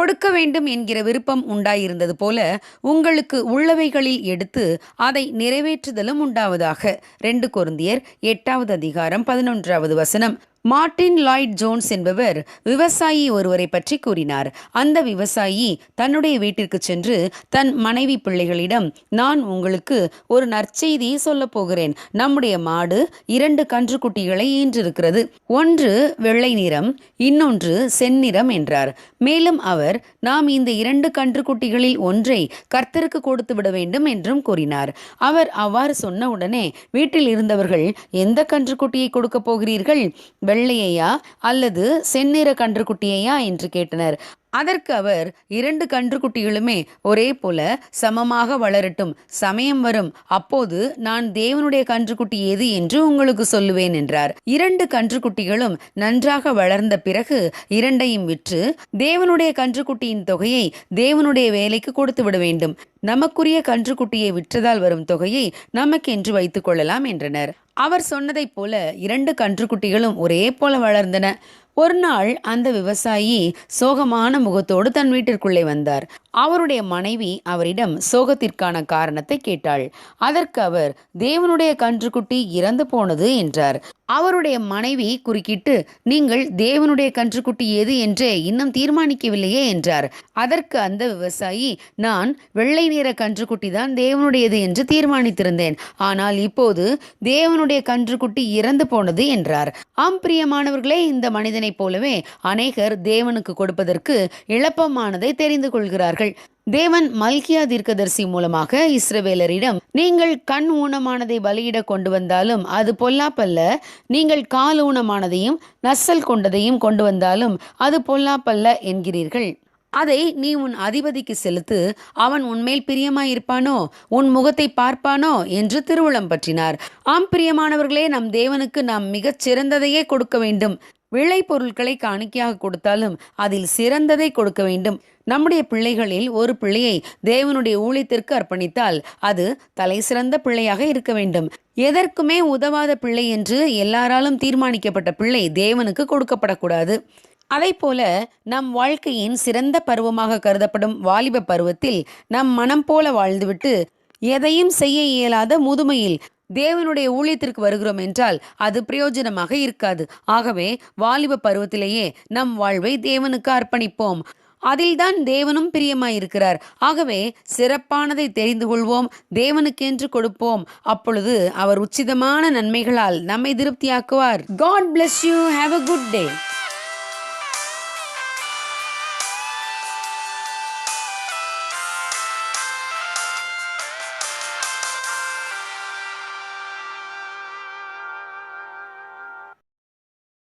கொடுக்க வேண்டும் என்கிற விருப்பம் உண்டாயிருந்தது போல உங்களுக்கு உள்ளவைகளில் எடுத்து அதை நிறைவேற்றுதலும் உண்டாவதாக. 2 கொரிந்தியர் 8வது அதிகாரம் 11வது வசனம். மார்ட்டின் லாய்ட் ஜோன்ஸ் என்பவர் விவசாயி ஒருவரை பற்றி கூறினார். அந்த விவசாயி தன்னுடைய வீட்டிற்கு சென்று தன் மனைவி பிள்ளைகளிடம், நான் உங்களுக்கு ஒரு நற்செய்தியை சொல்லப் போகிறேன். நம்முடைய மாடு 2 கன்றுக்குட்டிகளை ஈன்றிருக்கிறது. ஒன்று வெள்ளை நிறம், இன்னொன்று செந்நிறம் என்றார். மேலும் அவர், நாம் இந்த 2 கன்றுக்குட்டிகளில் ஒன்றை கர்த்தருக்கு கொடுத்து விட வேண்டும் என்றும் கூறினார். அவர் அவ்வாறு சொன்னவுடனே வீட்டில் இருந்தவர்கள், எந்த கன்றுக்குட்டியை கொடுக்க போகிறீர்கள், வெள்ளையா அல்லது செந்நிற கன்றுக்குட்டியையா என்று கேட்டனர். அதற்கு அவர், 2 கன்றுக்குட்டிகளுமே ஒரே போல சமமாக வளரட்டும், சமயம் வரும், அப்போது நான் தேவனுடைய கன்றுக்குட்டி எது என்று உங்களுக்கு சொல்லுவேன் என்றார். 2 கன்றுக்குட்டிகளும் நன்றாக வளர்ந்த பிறகு 2ஐயும் விற்று தேவனுடைய கன்றுக்குட்டியின் தொகையை தேவனுடைய வேலைக்கு கொடுத்து விட வேண்டும். நமக்குரிய கன்றுக்குட்டியை விற்றதால் வரும் தொகையை நமக்கென்று வைத்துக் கொள்ளலாம் என்றனர். அவர் சொன்னதைப் போல 2 கன்றுக்குட்டிகளும் ஒரே போல வளர்ந்தன. ஒரு நாள் அந்த விவசாயி சோகமான முகத்தோடு தன் வீட்டிற்குள்ளே வந்தார். அவருடைய மனைவி அவரிடம் சோகத்திற்கான காரணத்தை கேட்டாள். அதற்கு அவர், தேவனுடைய கன்றுக்குட்டி இறந்து போனது என்றார். அவருடைய மனைவி குறுக்கிட்டு, நீங்கள் தேவனுடைய கன்றுக்குட்டி எது என்றே இன்னும் தீர்மானிக்கவில்லையே என்றார். அதற்கு அந்த விவசாயி, நான் வெள்ளை நிற கன்றுக்குட்டி தான் தேவனுடையது என்று தீர்மானித்திருந்தேன். ஆனால் இப்போது தேவனுடைய கன்றுக்குட்டி இறந்து போனது என்றார். ஆம் பிரியமானவர்களே, இந்த மனிதனைப் போலவே அநேகர் தேவனுக்கு கொடுப்பதற்கு இழப்பமானதை தெரிந்து கொள்கிறார்கள். தேவன் மல்கியா தீர்க்கதரிசி மூலமாக இஸ்ரவேலரிடம், நீங்கள் கண் ஊனமானதை பலியிட கொண்டு வந்தாலும் அது பொல்லாப்பல்ல, நீங்கள் கால் ஊனமானதையும் நசல் கொண்டதையும் கொண்டு வந்தாலும் அது பொல்லாப்பல்ல என்கிறீர்கள். அதை நீ உன் அதிபதிக்கு செலுத்து, அவன் உன்மேல் பிரியமாயிருப்பானோ, உன் முகத்தை பார்ப்பானோ என்று திருவுளம் பற்றினார். ஆம் பிரியமானவர்களே, நம் தேவனுக்கு நாம் மிகச் சிறந்ததையே கொடுக்க வேண்டும். விளை பொருட்களை காணிக்கையாக கொடுத்தாலும் அதில் சிறந்ததை கொடுக்க வேண்டும். நம்முடைய பிள்ளைகளில் ஒரு பிள்ளையை தேவனுடைய ஊழியத்திற்கு அர்ப்பணித்தால் அது தலை சிறந்த பிள்ளையாக இருக்க வேண்டும். எதற்குமே உதவாத பிள்ளை என்று எல்லாராலும் தீர்மானிக்கப்பட்ட பிள்ளை தேவனுக்கு கொடுக்கப்படக்கூடாது. அதை போல நம் வாழ்க்கையின் சிறந்த பருவமாக கருதப்படும் வாலிப பருவத்தில் நம் மனம் போல வாழ்ந்துவிட்டு எதையும் செய்ய இயலாத முதுமையில் தேவனுடைய ஊழியத்திற்கு வருகிறோம் என்றால் அது பிரயோஜனமாக இருக்காது. ஆகவே வாலிப பருவத்திலேயே நம் வாழ்வை தேவனுக்கு அர்ப்பணிப்போம். அதில்தான் தேவனும் பிரியமாயிருக்கிறார். ஆகவே சிறப்பானதை தெரிந்து கொள்வோம், தேவனுக்கென்று கொடுப்போம். அப்பொழுது அவர் உச்சிதமான நன்மைகளால் நம்மை திருப்தியாக்குவார். God bless you. Have a good day.